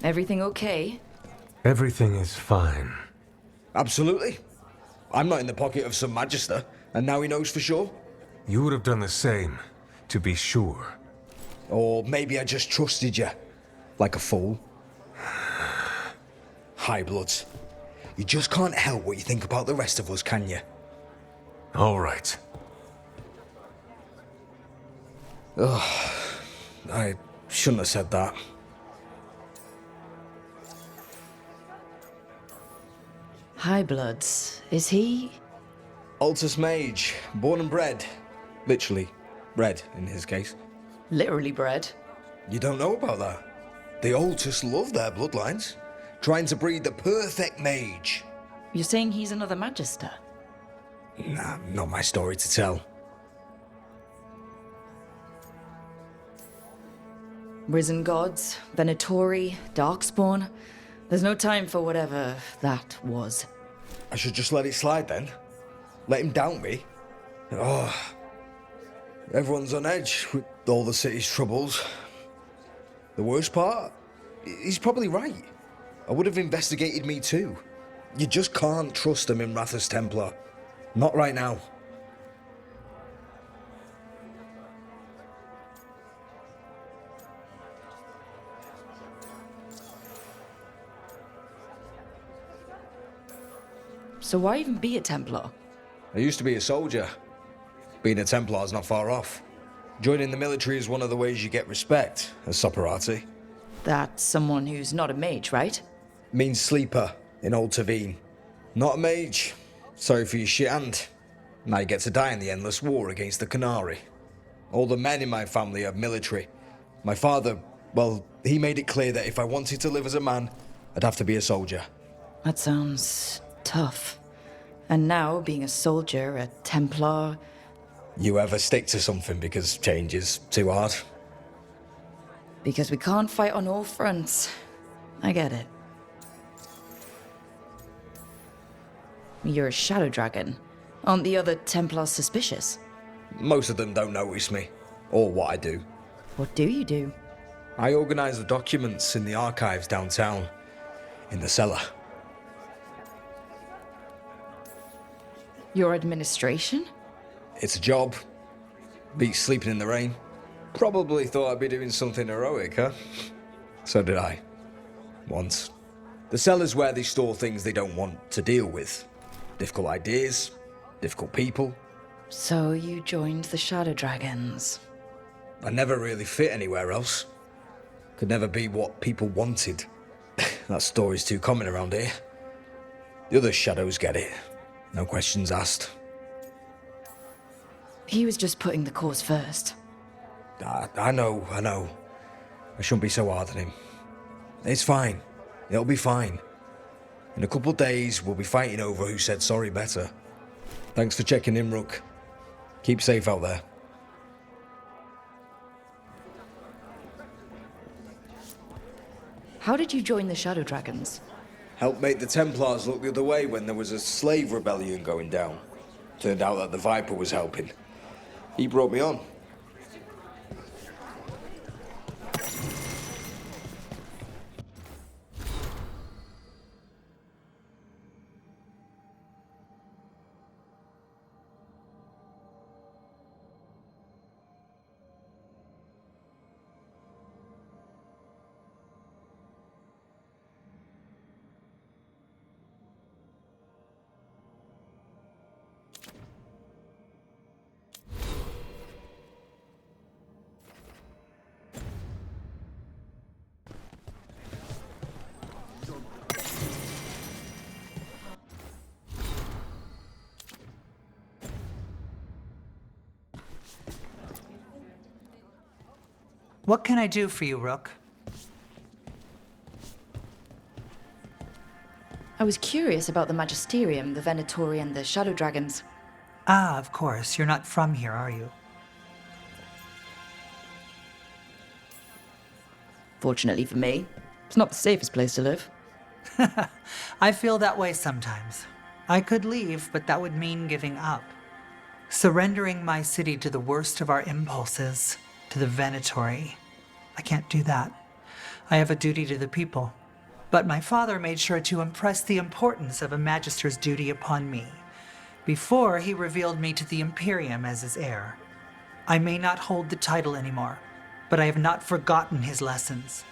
Everything okay? Everything is fine. Absolutely. I'm not in the pocket of some magister, and now he knows for sure. You would have done the same, to be sure. Or maybe I just trusted you, like a fool. High Bloods. You just can't help what you think about the rest of us, can you? All right. Ugh. I shouldn't have said that. High Bloods. Is he? Altus Mage, born and bred. Literally, bred in his case. Literally bred. You don't know about that? The Altus love their bloodlines, trying to breed the perfect mage. You're saying he's another Magister? Nah, not my story to tell. Risen gods, Venatori, Darkspawn. There's no time for whatever that was. I should just let it slide then? Let him doubt me? Oh, everyone's on edge with all the city's troubles. The worst part? He's probably right. I would have investigated me too. You just can't trust them in Rathus Templar. Not right now. So why even be a Templar? I used to be a soldier. Being a Templar's not far off. Joining the military is one of the ways you get respect, as Soperati. That's someone who's not a mage, right? Means sleeper in Old Tavine. Not a mage. Sorry for your shit hand. Now you get to die in the endless war against the Canary. All the men in my family are military. My father, well, he made it clear that if I wanted to live as a man, I'd have to be a soldier. That sounds tough. And now, being a soldier, a Templar... You ever stick to something because change is too hard? Because we can't fight on all fronts. I get it. You're a shadow dragon. Aren't the other Templars suspicious? Most of them don't notice me, or what I do. What do you do? I organise the documents in the archives downtown, in the cellar. Your administration? It's a job. Beats sleeping in the rain. Probably thought I'd be doing something heroic, huh? So did I. Once. The cellar's where they store things they don't want to deal with. Difficult ideas, difficult people. So you joined the Shadow Dragons. I never really fit anywhere else. Could never be what people wanted. That story's too common around here. The other shadows get it. No questions asked. He was just putting the cause first. I know. I shouldn't be so hard on him. It's fine. It'll be fine. In a couple days, we'll be fighting over who said sorry better. Thanks for checking in, Rook. Keep safe out there. How did you join the Shadow Dragons? Helped make the Templars look the other way when there was a slave rebellion going down. Turned out that the Viper was helping. He brought me on. What can I do for you, Rook? I was curious about the Magisterium, the Venatori, and the Shadow Dragons. Ah, of course. You're not from here, are you? Fortunately for me, it's not the safest place to live. I feel that way sometimes. I could leave, but that would mean giving up. Surrendering my city to the worst of our impulses, to the Venatori. I can't do that. I have a duty to the people. But my father made sure to impress the importance of a magister's duty upon me, before he revealed me to the Imperium as his heir. I may not hold the title anymore, but I have not forgotten his lessons.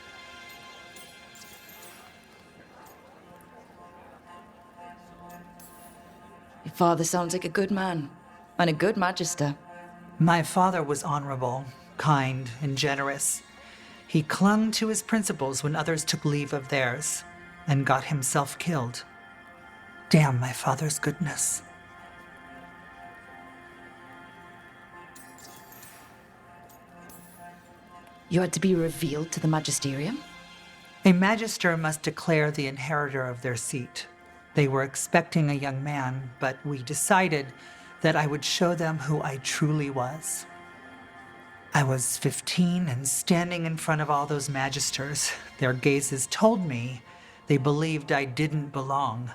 Your father sounds like a good man, and a good magister. My father was honorable, kind, and generous. He clung to his principles when others took leave of theirs, and got himself killed. Damn my father's goodness. You had to be revealed to the Magisterium? A magister must declare the inheritor of their seat. They were expecting a young man, but we decided that I would show them who I truly was. I was 15 and standing in front of all those magisters. Their gazes told me they believed I didn't belong.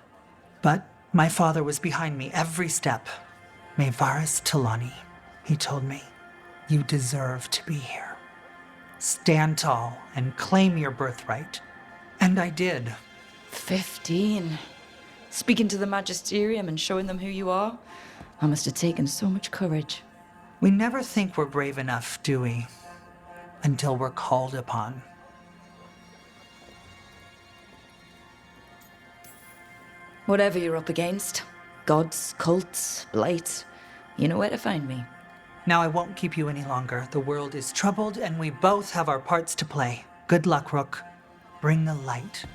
But my father was behind me every step. Mevaris Talani, he told me, you deserve to be here. Stand tall and claim your birthright. And I did. 15. Speaking to the Magisterium and showing them who you are? I must have taken so much courage. We never think we're brave enough, do we? Until we're called upon. Whatever you're up against, gods, cults, blight, you know where to find me. Now I won't keep you any longer. The world is troubled and we both have our parts to play. Good luck, Rook. Bring the light.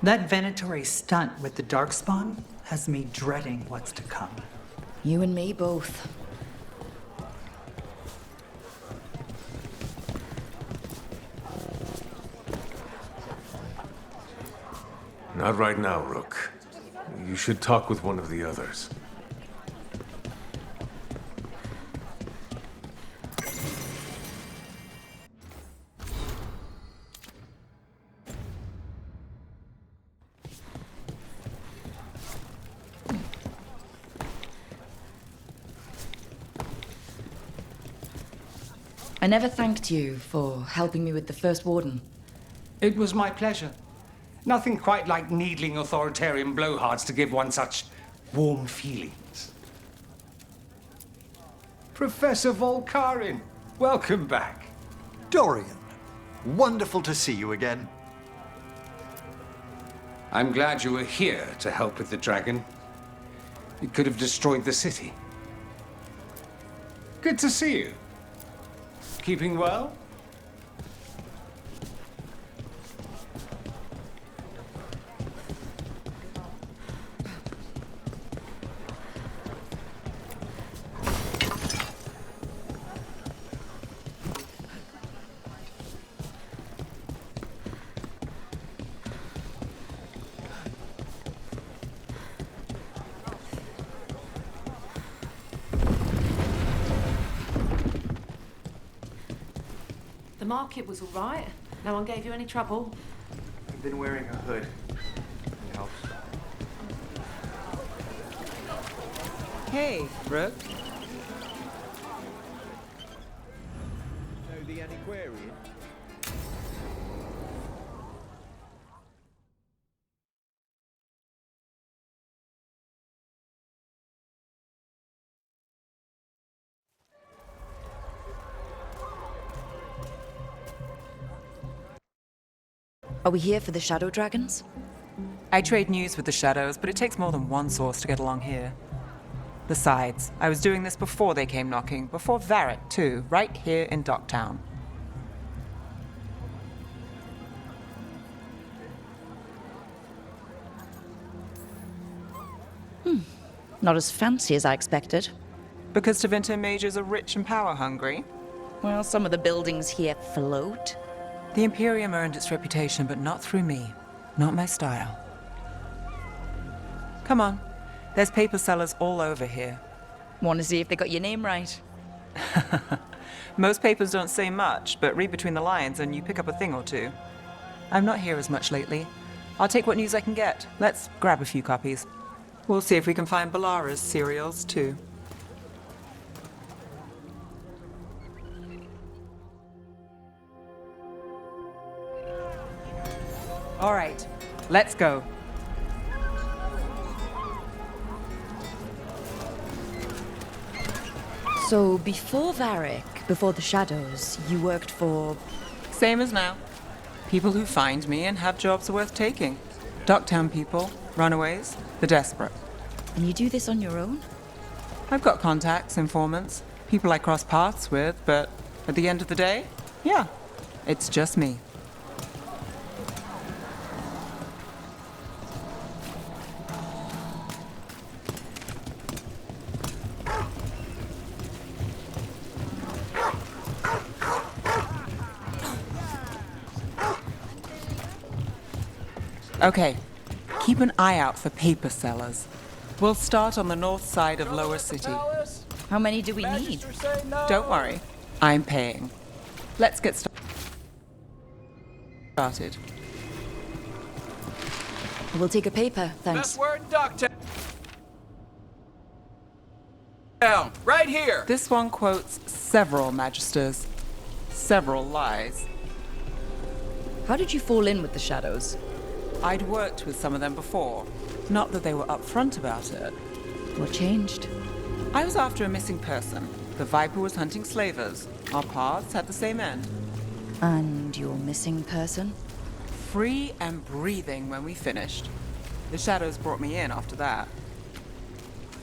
That Venatori stunt with the Darkspawn has me dreading what's to come. You and me both. Not right now, Rook. You should talk with one of the others. I never thanked you for helping me with the First Warden. It was my pleasure. Nothing quite like needling authoritarian blowhards to give one such warm feelings. Professor Volkarin, welcome back. Dorian, wonderful to see you again. I'm glad you were here to help with the dragon. It could have destroyed the city. Good to see you. Keeping well? The market was all right. No one gave you any trouble. I've been wearing a hood. It helps. Hey, Rook. Know the antiquarian? Are we here for the Shadow Dragons? I trade news with the Shadows, but it takes more than one source to get along here. Besides, I was doing this before they came knocking, before Varret, too, right here in Docktown. Not as fancy as I expected. Because Tevinter mages are rich and power-hungry? Well, some of the buildings here float. The Imperium earned its reputation, but not through me. Not my style. Come on. There's paper sellers all over here. Want to see if they got your name right? Most papers don't say much, but read between the lines and you pick up a thing or two. I'm not here as much lately. I'll take what news I can get. Let's grab a few copies. We'll see if we can find Balara's serials, too. All right, let's go. So before Varric, before the Shadows, you worked for... Same as now. People who find me and have jobs worth taking. Docktown people, runaways, the desperate. And you do this on your own? I've got contacts, informants, people I cross paths with, but at the end of the day, yeah, it's just me. Okay, keep an eye out for paper sellers. We'll start on the north side of Lower City. How many do we need? Don't worry, I'm paying. Let's get started. We'll take a paper, thanks. Best word in Docktown. Right here. This one quotes several magisters, several lies. How did you fall in with the Shadows? I'd worked with some of them before. Not that they were upfront about it. What changed? I was after a missing person. The Viper was hunting slavers. Our paths had the same end. And your missing person? Free and breathing when we finished. The Shadows brought me in after that.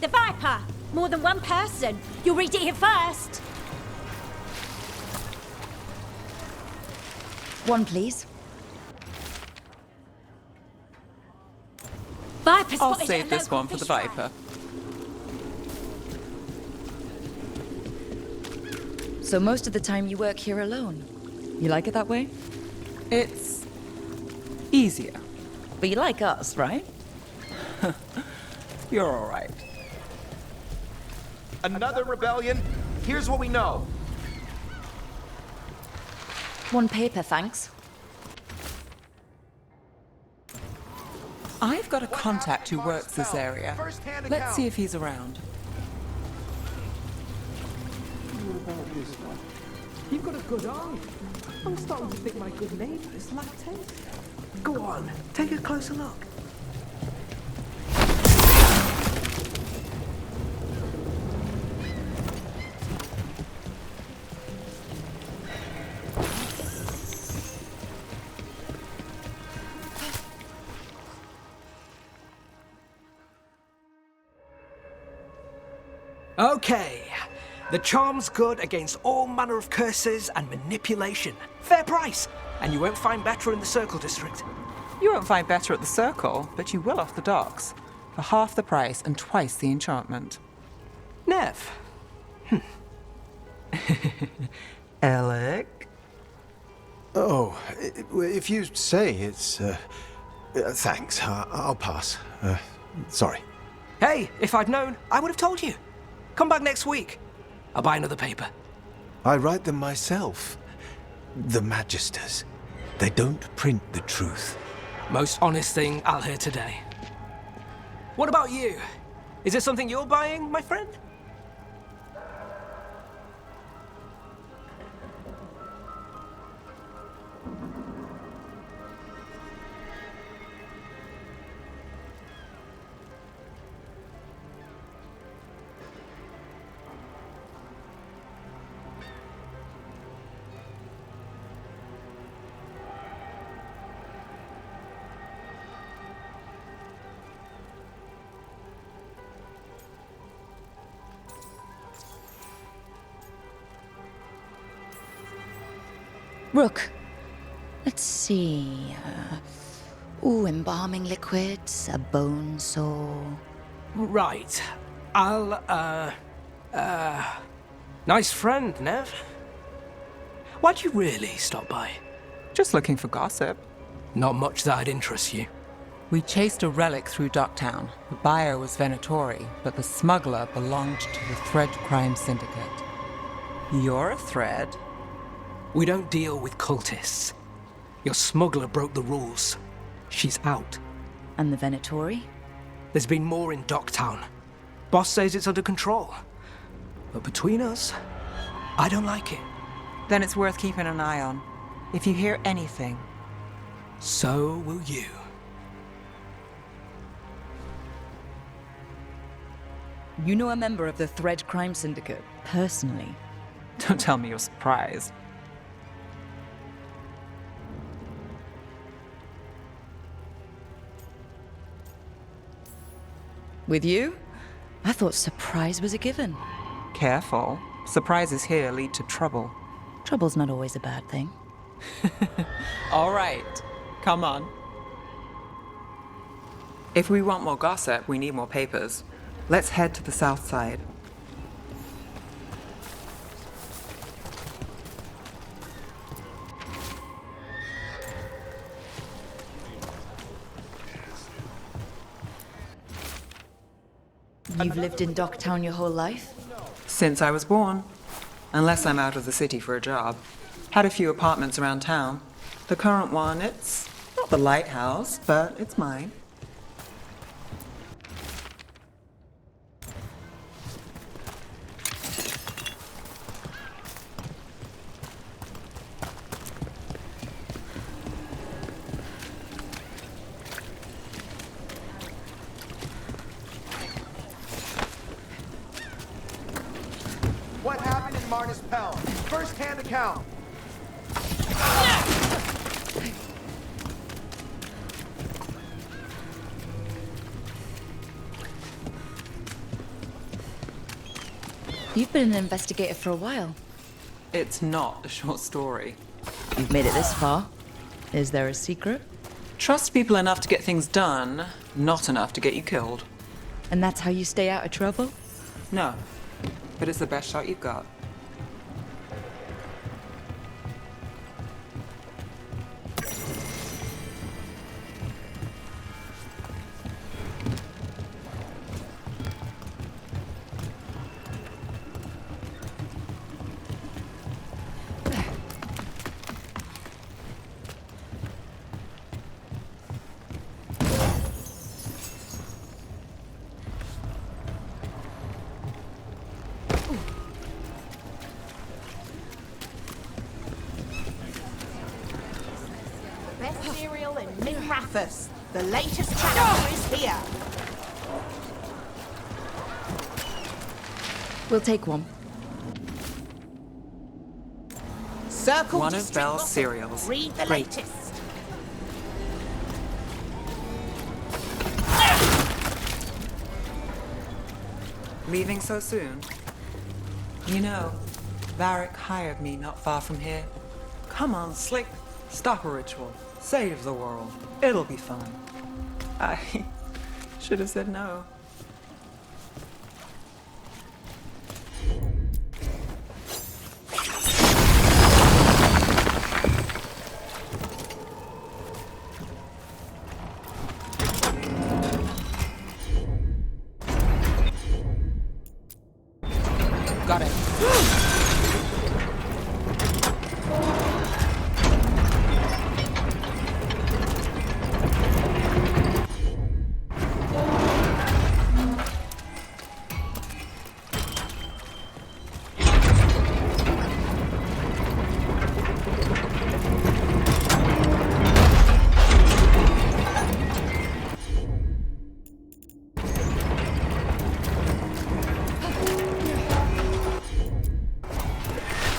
The Viper! More than one person. You'll read it here first. One, please. Viper I'll spotted save at a this local one for the fish fry. Viper. So most of the time you work here alone. You like it that way? It's easier. But you like us, right? You're all right. Another rebellion? Here's what we know. One paper, thanks. I've got a contact who works this area. Let's see if he's around. You've got a good eye. I'm starting to think my good neighbour is lactate. Go on, take a closer look. Okay. The charm's good against all manner of curses and manipulation. Fair price. And you won't find better in the Circle District. You won't find better at the Circle, but you will off the docks. For half the price and twice the enchantment. Nev. Alec? Oh, if you say it's... thanks, I'll pass. Sorry. Hey, if I'd known, I would have told you. Come back next week. I'll buy another paper. I write them myself. The Magisters. They don't print the truth. Most honest thing I'll hear today. What about you? Is it something you're buying, my friend? Rook. Let's see. Embalming liquids, a bone sore. Right. I'll, nice friend, Nev. Why'd you really stop by? Just looking for gossip. Not much that'd interest you. We chased a relic through Docktown. The buyer was Venatori, but the smuggler belonged to the Thread Crime Syndicate. You're a Thread? We don't deal with cultists. Your smuggler broke the rules. She's out. And the Venatori? There's been more in Docktown. Boss says it's under control. But between us, I don't like it. Then it's worth keeping an eye on. If you hear anything. So will you. You know a member of the Thread Crime Syndicate, personally? Don't tell me you're surprised. With you? I thought surprise was a given. Careful. Surprises here lead to trouble. Trouble's not always a bad thing. All right. Come on. If we want more gossip, we need more papers. Let's head to the south side. You've lived in Docktown your whole life? Since I was born. Unless I'm out of the city for a job. Had a few apartments around town. The current one, it's not the lighthouse, but it's mine. What happened in Marnus Pell? First-hand account. You've been an investigator for a while. It's not a short story. You've made it this far. Is there a secret? Trust people enough to get things done, not enough to get you killed. And that's how you stay out of trouble? No, but it's the best shot you've got. Best cereal in Mid-Rathus. The latest chapter is here. We'll take one. Circle One of District Belle's Gossip. cereals. Read the Great. latest. Leaving so soon? You know, Varric hired me not far from here. Come on, Slick. Stop a ritual. Save the world. It'll be fun. I should have said no. Got it.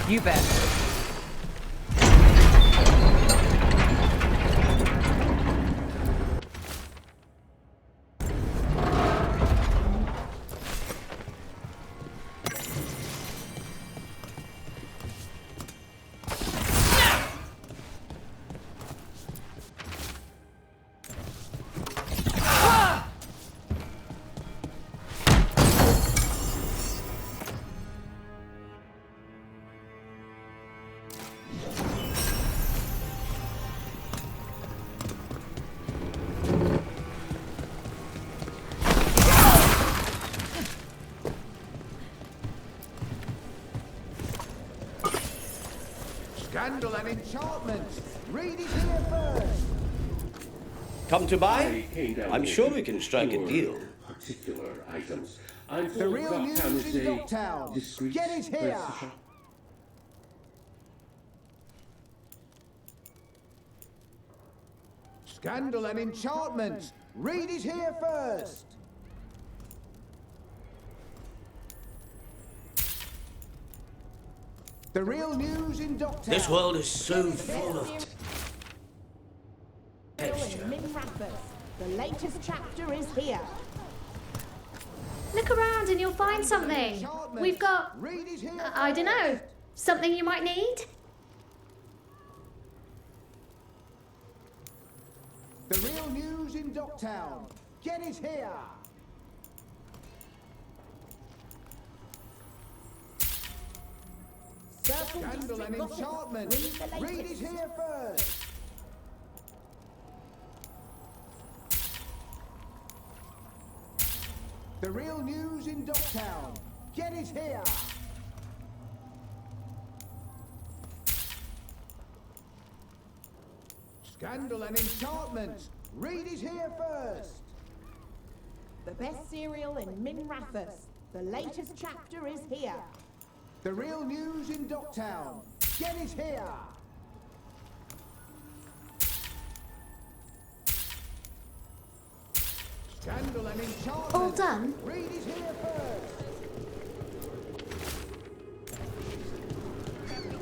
You bet. Scandal and enchantment. Read it here first. Come to buy? I'm sure we can strike a deal. Particular items. The real news in Dogtown. Get it here. Scandal and enchantment. Read it here first. The real news in Dogtown. This world is so full of texture. The latest chapter is here. Look around and you'll find something. We've got, I don't know, something you might need? The real news in Dogtown. Get it here. Scandal and enchantment. Read it here first. The real news in Dogtown. Get it here. Scandal and enchantment. Read it here first. The best cereal in Minrathous. The latest chapter is here. The real news in Dogtown. Get it here. Scandal and enchantment. All done? Read it here first.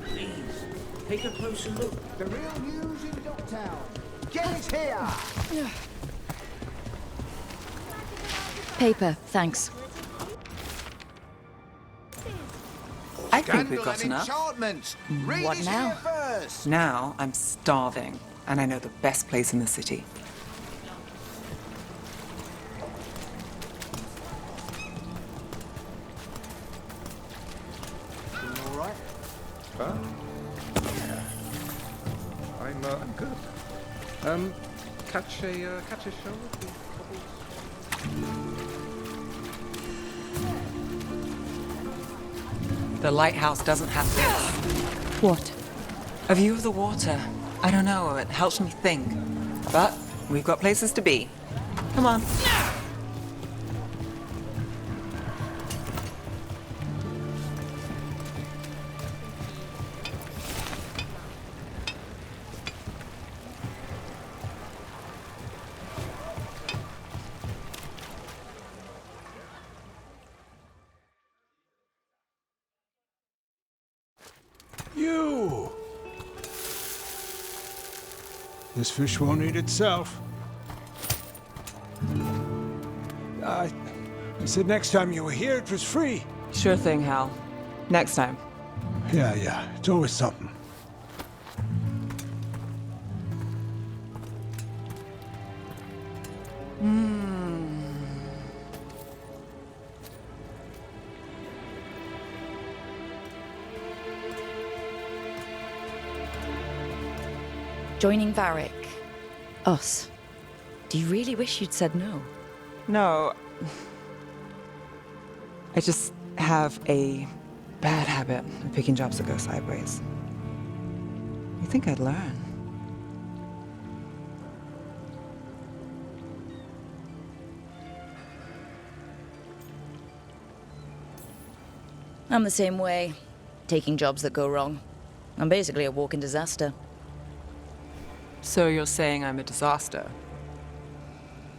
Please, take a closer look. The real news in Dogtown. Get it here. Paper, thanks. I think we've got enough. Enchantment. Read What it now? here first. Now I'm starving, and I know the best place in the city. All right. Huh? Yeah. I'm good. Catch a show with the The lighthouse doesn't have this. What? A view of the water. I don't know, it helps me think. But we've got places to be. Come on. You! This fish won't eat itself. I said next time you were here, it was free. Sure thing, Hal. Next time. Yeah, it's always something. Joining Varric. Us. Do you really wish you'd said no? No. I just have a bad habit of picking jobs that go sideways. You think I'd learn? I'm the same way. Taking jobs that go wrong. I'm basically a walking disaster. So you're saying I'm a disaster?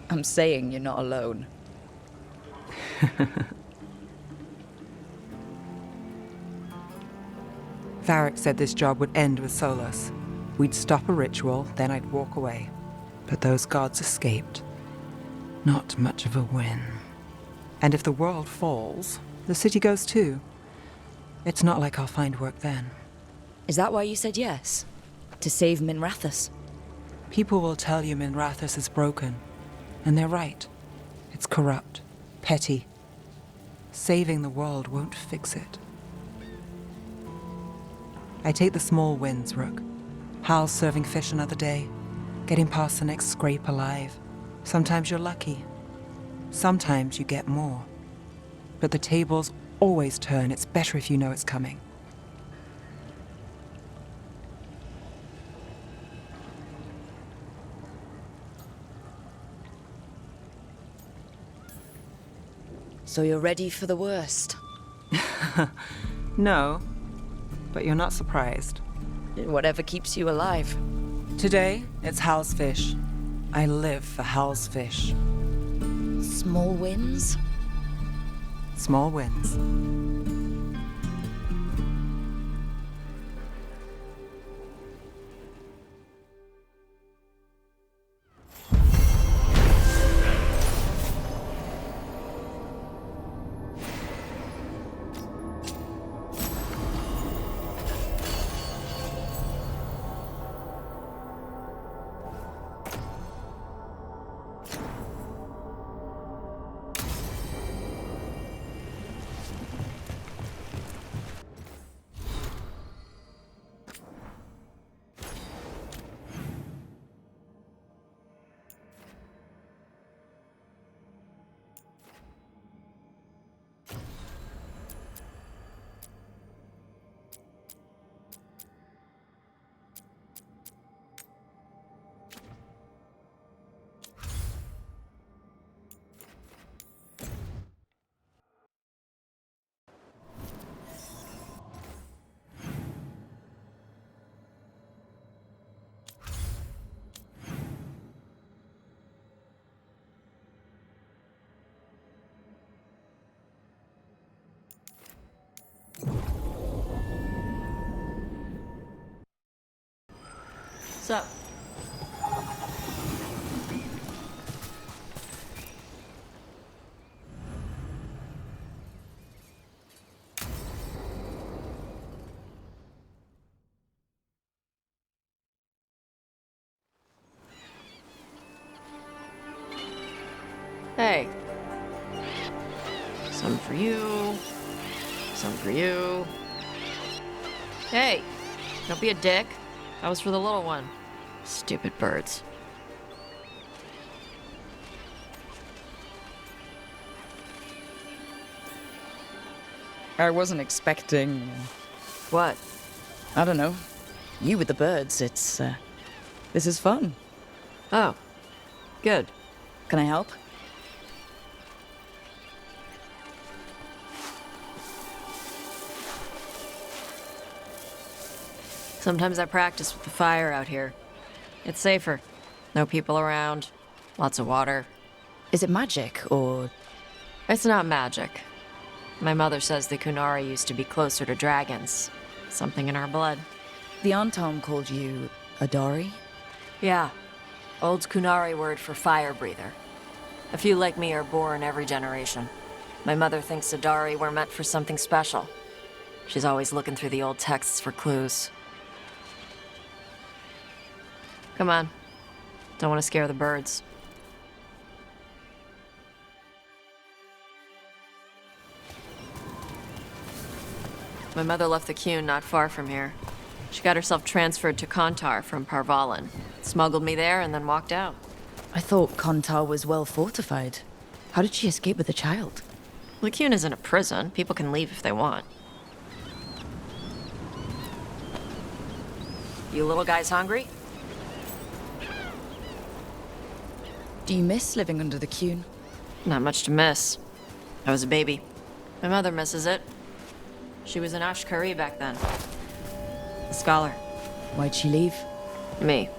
I'm saying you're not alone. Varric said this job would end with Solus. We'd stop a ritual, then I'd walk away. But those gods escaped. Not much of a win. And if the world falls, the city goes too. It's not like I'll find work then. Is that why you said yes? To save Minrathous? People will tell you Minrathous is broken. And they're right. It's corrupt, petty. Saving the world won't fix it. I take the small wins, Rook. Hal's serving fish another day. Getting past the next scrape alive. Sometimes you're lucky. Sometimes you get more. But the tables always turn. It's better if you know it's coming. So you're ready for the worst? No, but you're not surprised. Whatever keeps you alive. Today, it's Hal's fish. I live for Hal's fish. Small wins? Small wins. So, hey. Some for you. Some for you. Hey, don't be a dick. That was for the little one. Stupid birds. I wasn't expecting... What? I don't know. You with the birds, it's, this is fun. Oh. Good. Can I help? Sometimes I practice with the fire out here. It's safer. No people around. Lots of water. Is it magic, or...? It's not magic. My mother says the Kunari used to be closer to dragons. Something in our blood. The Antom called you Adari? Yeah. Old Kunari word for fire breather. A few like me are born every generation. My mother thinks Adari were meant for something special. She's always looking through the old texts for clues. Come on. Don't want to scare the birds. My mother left the Qun not far from here. She got herself transferred to Kontar from Parvalan. Smuggled me there and then walked out. I thought Kontar was well fortified. How did she escape with a child? The Qun isn't a prison. People can leave if they want. You little guys hungry? Do you miss living under the Qun? Not much to miss. I was a baby. My mother misses it. She was an Ashkari back then. A scholar. Why'd she leave? Me.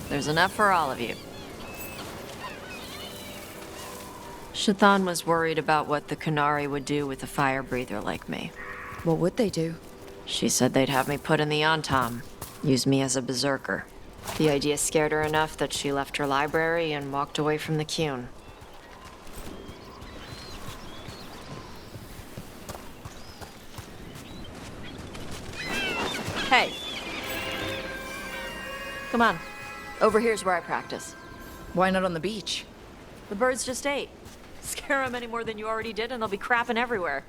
There's enough for all of you. Shathan was worried about what the Kunari would do with a fire breather like me. What would they do? She said they'd have me put in the Antom, use me as a berserker. The idea scared her enough that she left her library and walked away from the Qun. Hey! Come on. Over here's where I practice. Why not on the beach? The birds just ate. Scare them any more than you already did and they'll be crapping everywhere.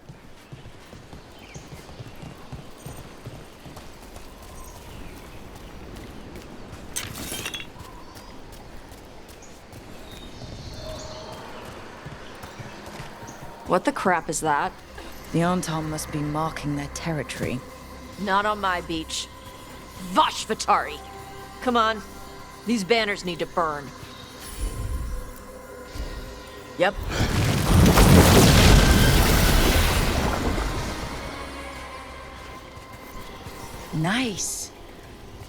What the crap is that? The Anton must be marking their territory. Not on my beach. Vash Vatari! Come on. These banners need to burn. Yep. Nice.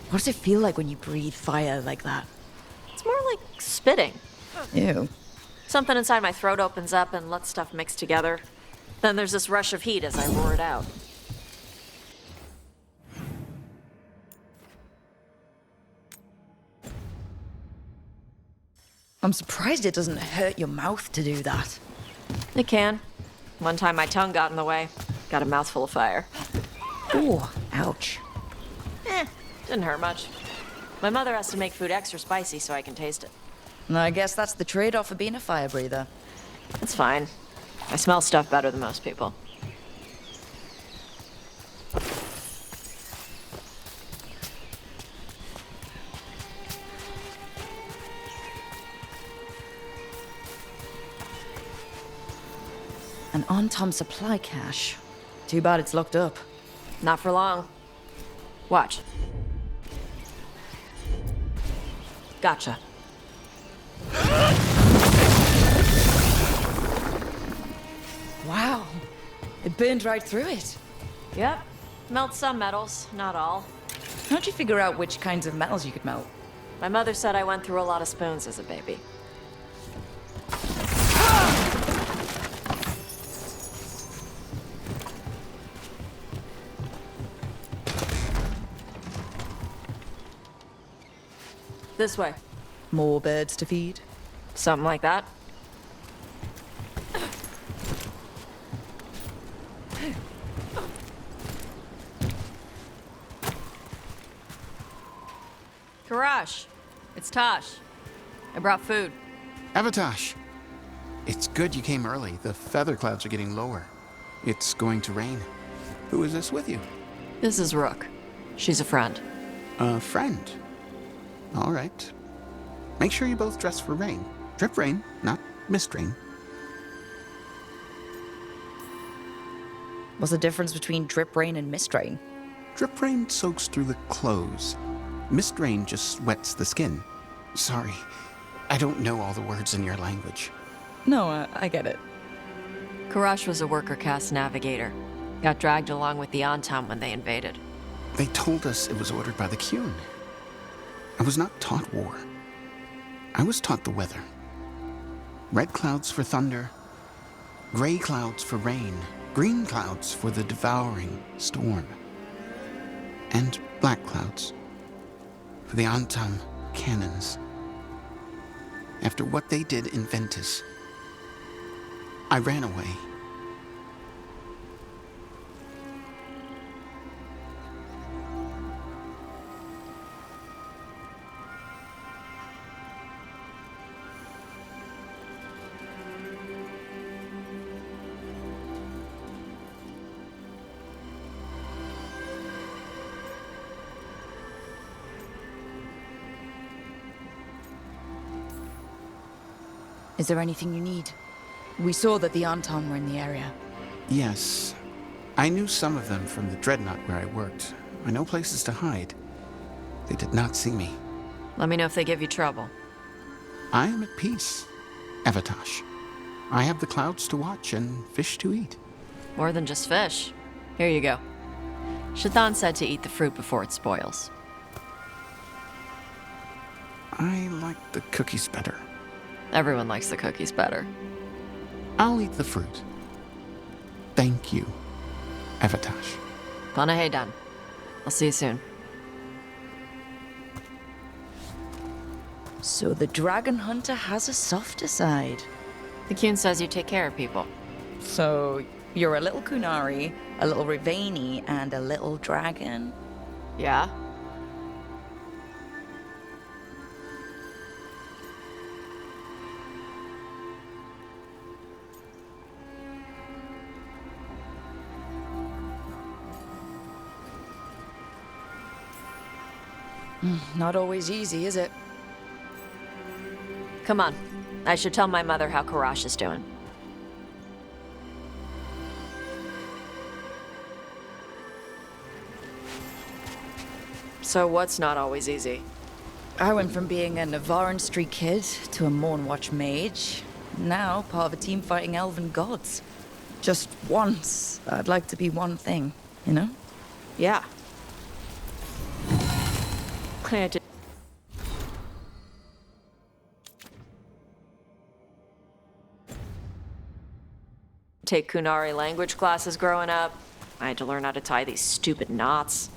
What does it feel like when you breathe fire like that? It's more like spitting. Ew. Something inside my throat opens up and lets stuff mix together. Then there's this rush of heat as I roar it out. I'm surprised it doesn't hurt your mouth to do that. It can. One time my tongue got in the way. Got a mouthful of fire. Ooh, ouch. Didn't hurt much. My mother has to make food extra spicy so I can taste it. I guess that's the trade-off for being a fire breather. It's fine. I smell stuff better than most people. An on-time supply cache. Too bad it's locked up. Not for long. Watch. Gotcha. Wow. It burned right through it. Yep. Melt some metals, not all. How'd you figure out which kinds of metals you could melt? My mother said I went through a lot of spoons as a baby. This way. More birds to feed? Something like that. Karash, it's Tosh. I brought food. Avatosh, it's good you came early. The feather clouds are getting lower. It's going to rain. Who is this with you? This is Rook. She's a friend. A friend? All right. Make sure you both dress for rain. Drip rain, not mist rain. What's the difference between drip rain and mist rain? Drip rain soaks through the clothes. Mist rain just wets the skin. Sorry, I don't know all the words in your language. No, I get it. Karash was a worker caste navigator. Got dragged along with the Antam when they invaded. They told us it was ordered by the Qun. I was not taught war. I was taught the weather. Red clouds for thunder, gray clouds for rain, green clouds for the devouring storm, and black clouds for the Antam cannons. After what they did in Ventus, I ran away. Is there anything you need? We saw that the Anton were in the area. Yes. I knew some of them from the Dreadnought where I worked. I know places to hide. They did not see me. Let me know if they give you trouble. I am at peace, Avatosh. I have the clouds to watch and fish to eat. More than just fish. Here you go. Shathan said to eat the fruit before it spoils. I like the cookies better. Everyone likes the cookies better. I'll eat the fruit. Thank you, Avatosh. Panaheydan. I'll see you soon. So the dragon hunter has a softer side. The Qun says you take care of people. So you're a little Kunari, a little Rivani, and a little dragon? Yeah? Not always easy, is it? Come on. I should tell my mother how Karash is doing. So what's not always easy? I went from being a Navaran street kid to a Mornwatch mage. Now part of a team fighting elven gods. Just once, I'd like to be one thing, you know? Yeah. I did. Take Kunari language classes growing up. I had to learn how to tie these stupid knots.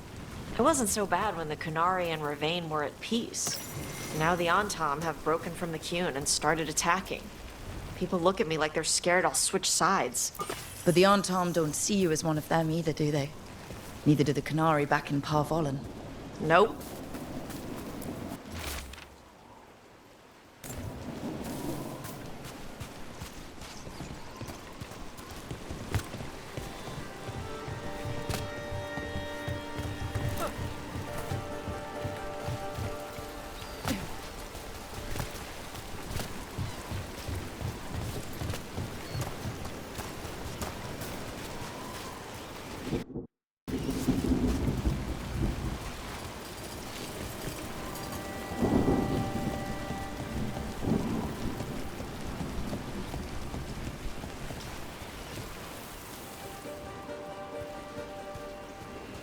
It wasn't so bad when the Kunari and Ravain were at peace. Now the Antam have broken from the Qun and started attacking. People look at me like they're scared I'll switch sides. But the Antam don't see you as one of them either, do they? Neither do the Kunari back in Parvolan. Nope.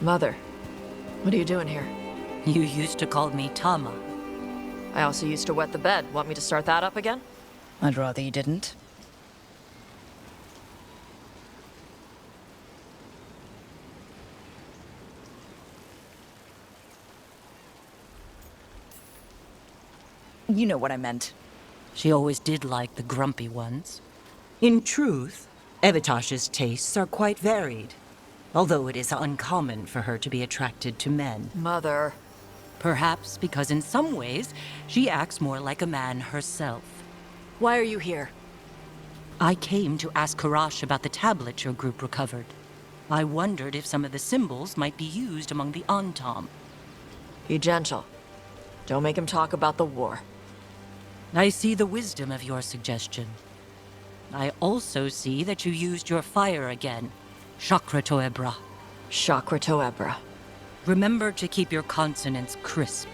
Mother, what are you doing here? You used to call me Tama. I also used to wet the bed. Want me to start that up again? I'd rather you didn't. You know what I meant. She always did like the grumpy ones. In truth, Evitash's tastes are quite varied, although it is uncommon for her to be attracted to men. Mother. Perhaps because in some ways, she acts more like a man herself. Why are you here? I came to ask Karash about the tablet your group recovered. I wondered if some of the symbols might be used among the Antam. Be gentle. Don't make him talk about the war. I see the wisdom of your suggestion. I also see that you used your fire again. Chakra Toebra. Chakra Toebra. Remember to keep your consonants crisp.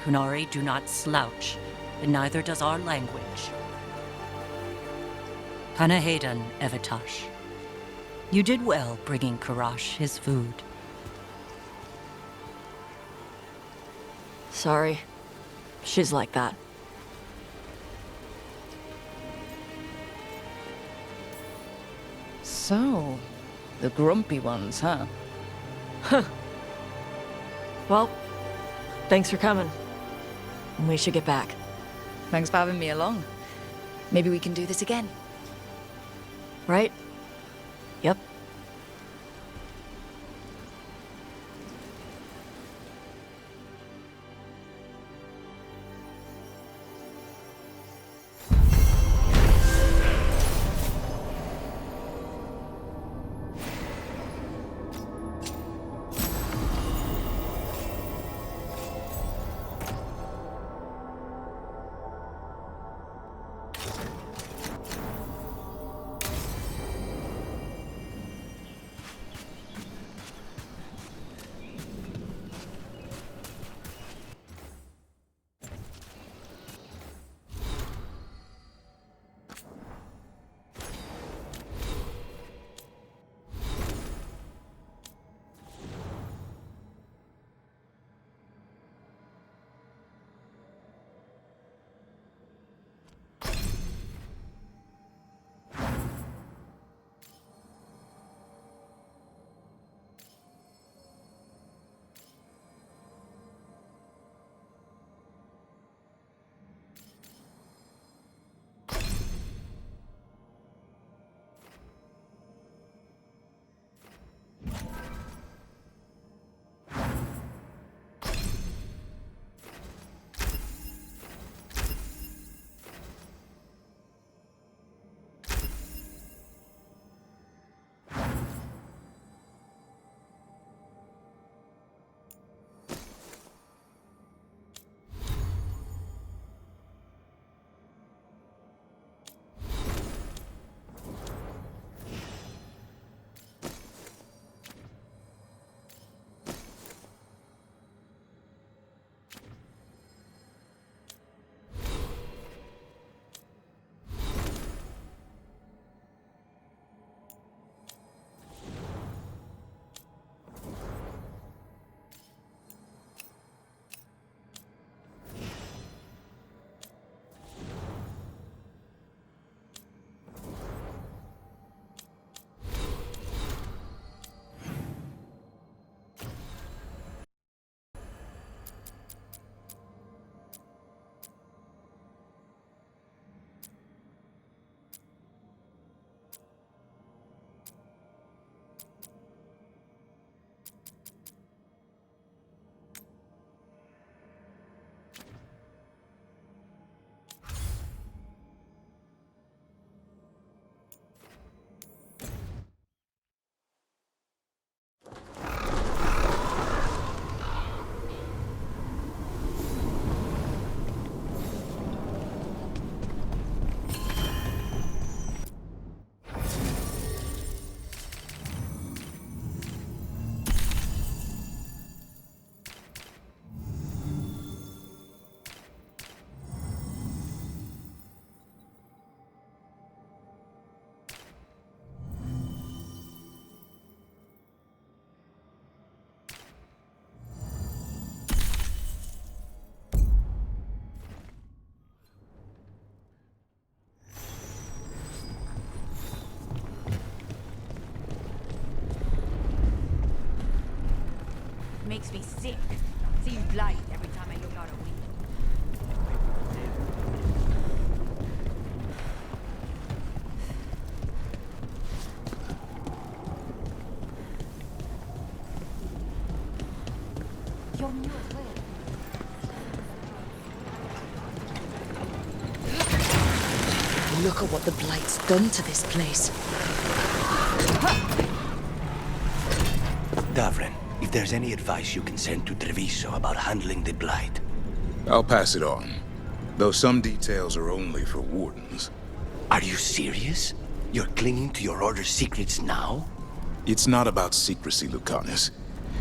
Kunari do not slouch, and neither does our language. Panahedan, Evitash. You did well bringing Karash his food. Sorry. She's like that. So, the grumpy ones, huh? Huh. Well, thanks for coming. We should get back. Thanks for having me along. Maybe we can do this again. Right? Yep. makes me sick. Seeing blight every time I look out a window. Look at what the Blight's done to this place. Davrin, if there's any advice you can send to Treviso about handling the Blight. I'll pass it on. Though some details are only for wardens. Are you serious? You're clinging to your order's secrets now? It's not about secrecy, Lucanus.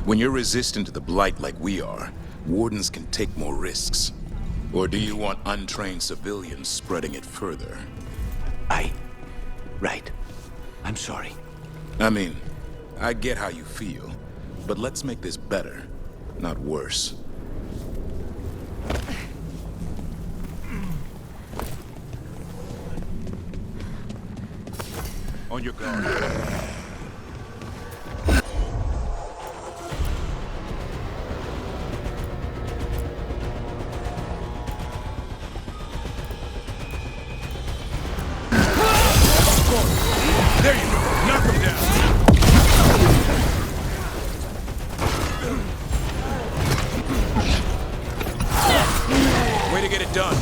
When you're resistant to the Blight like we are, wardens can take more risks. Or do you want untrained civilians spreading it further? Right. I'm sorry. I mean, I get how you feel, but let's make this better, not worse. On your guard. There you go! Knock him down! Way to get it done!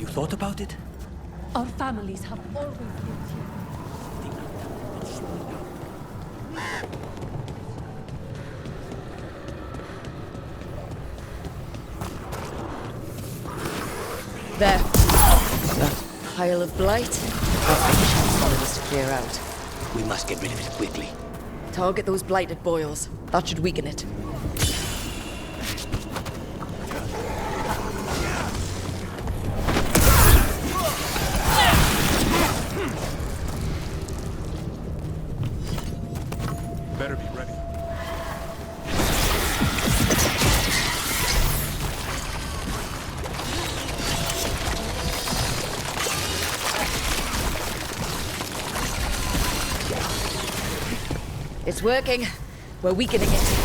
Thought about it? Our families have always lived here. There. That pile of blight. That wanted us to clear out. We must get rid of it quickly. Target those blighted boils. That should weaken it. Better be ready. It's working. We're weakening it.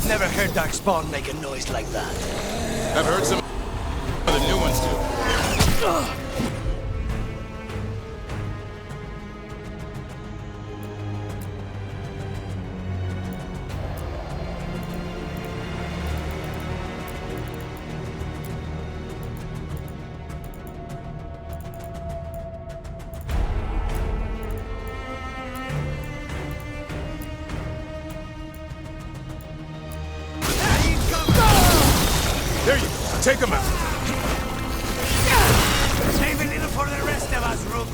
Never heard Darkspawn make a noise like that. I've heard some of the new ones too. There you go. Take him out. Save a little for the rest of us, Rook.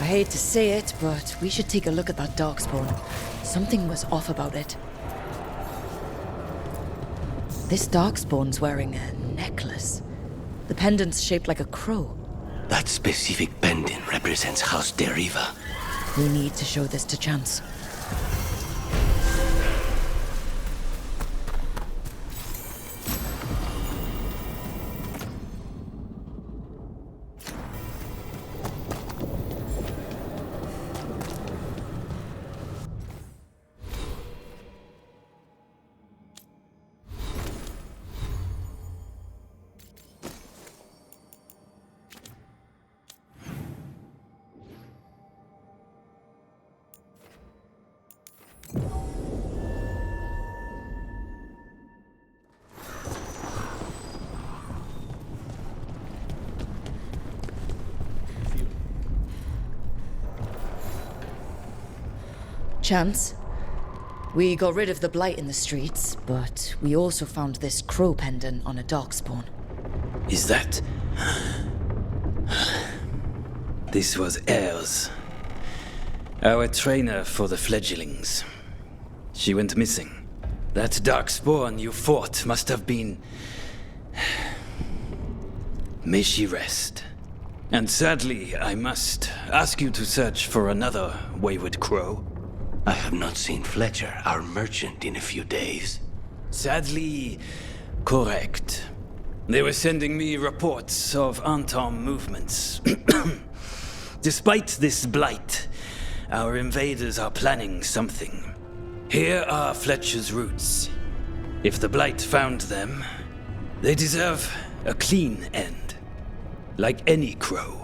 I hate to say it, but we should take a look at that darkspawn. Something was off about it. This darkspawn's wearing a necklace. The pendant's shaped like a crow. That specific pendant represents House Deriva. We need to show this to Chance. Chance. We got rid of the blight in the streets, but we also found this crow pendant on a darkspawn. Is that... This was Ayres, our trainer for the fledglings. She went missing. That darkspawn you fought must have been... May she rest. And sadly, I must ask you to search for another wayward crow. I have not seen Fletcher, our merchant, in a few days. Sadly, correct. They were sending me reports of Anton movements. Despite this blight, our invaders are planning something. Here are Fletcher's roots. If the blight found them, they deserve a clean end, like any crow.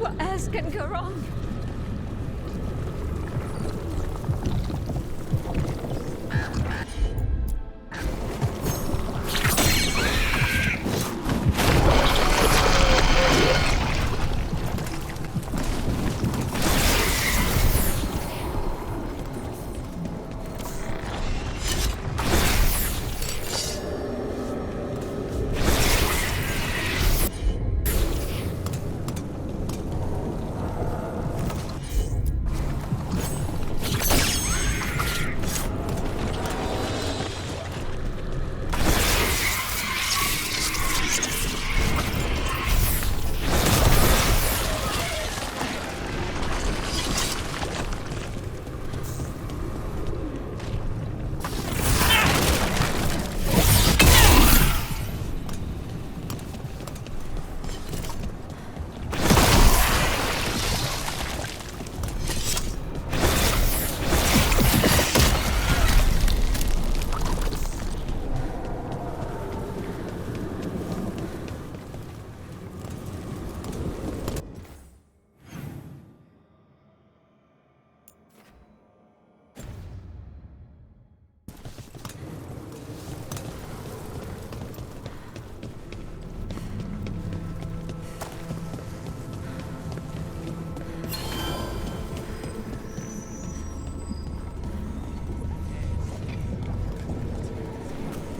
What else can go wrong?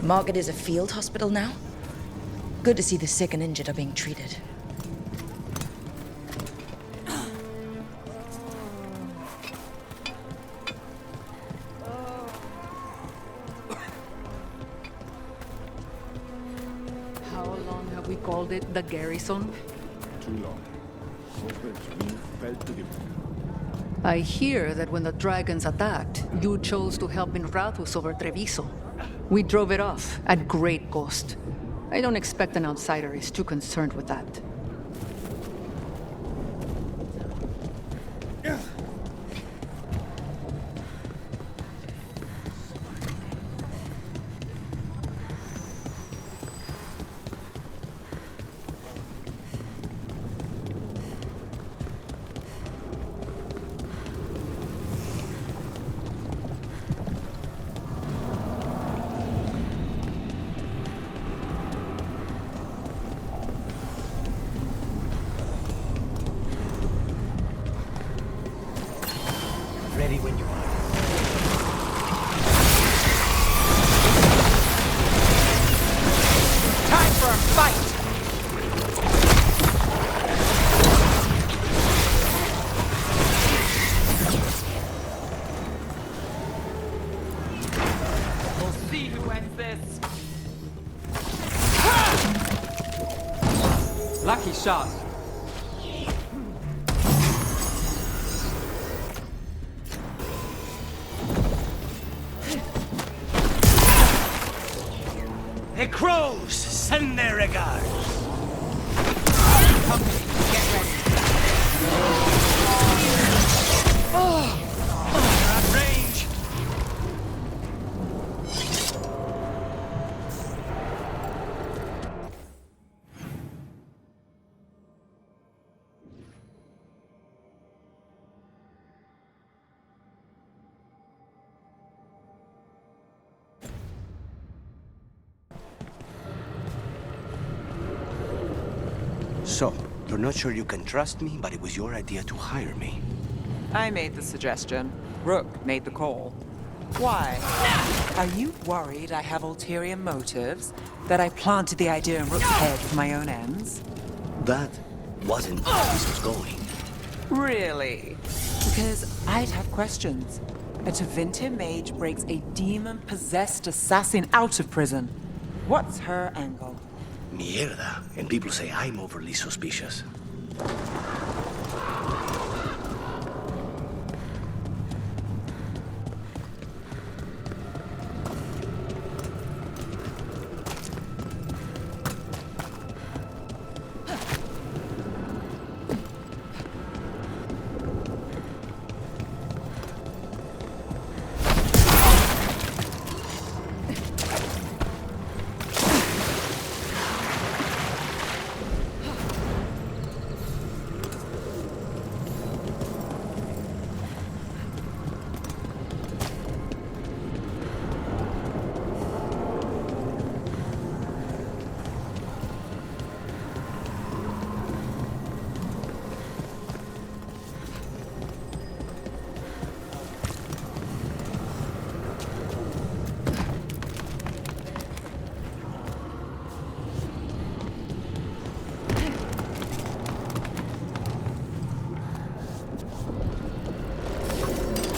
Market is a field hospital now. Good to see the sick and injured are being treated. How long have we called it the garrison? Too long. I hear that when the dragons attacked, you chose to help in Rathus over Treviso. We drove it off, at great cost. I don't expect an outsider is too concerned with that. Ready when you are. Time for a fight! We'll see who ends this. Lucky shot. The crows send their regards. They're at range. So, you're not sure you can trust me, but it was your idea to hire me. I made the suggestion. Rook made the call. Why? Are you worried I have ulterior motives? That I planted the idea in Rook's head for my own ends? That wasn't where this was going. Really? Because I'd have questions. A Tevinter mage breaks a demon-possessed assassin out of prison. What's her angle? Mierda. And people say I'm overly suspicious.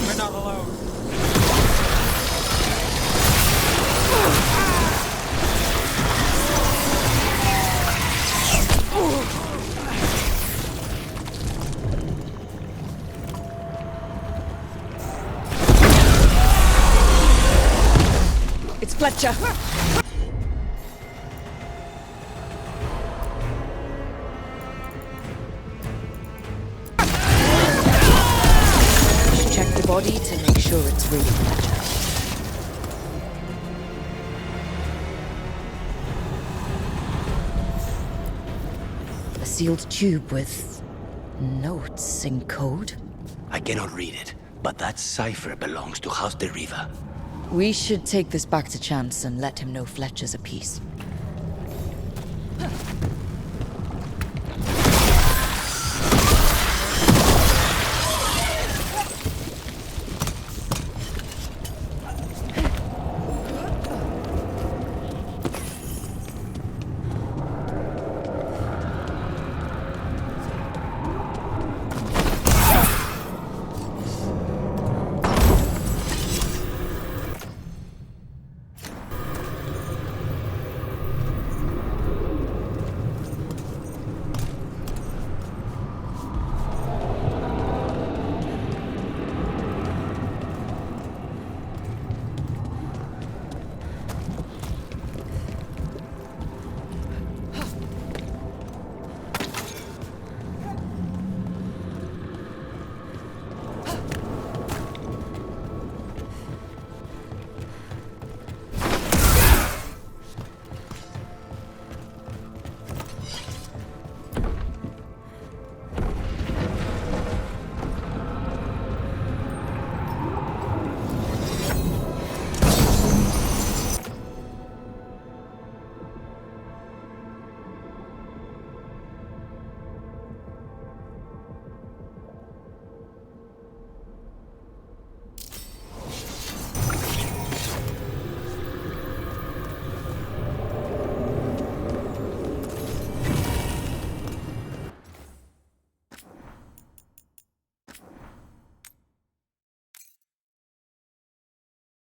We're not alone. It's Fletcher. Check the body to make sure it's really Fletcher. A sealed tube with notes in code? I cannot read it, but that cipher belongs to House de Riva. We should take this back to Chance and let him know Fletcher's a piece.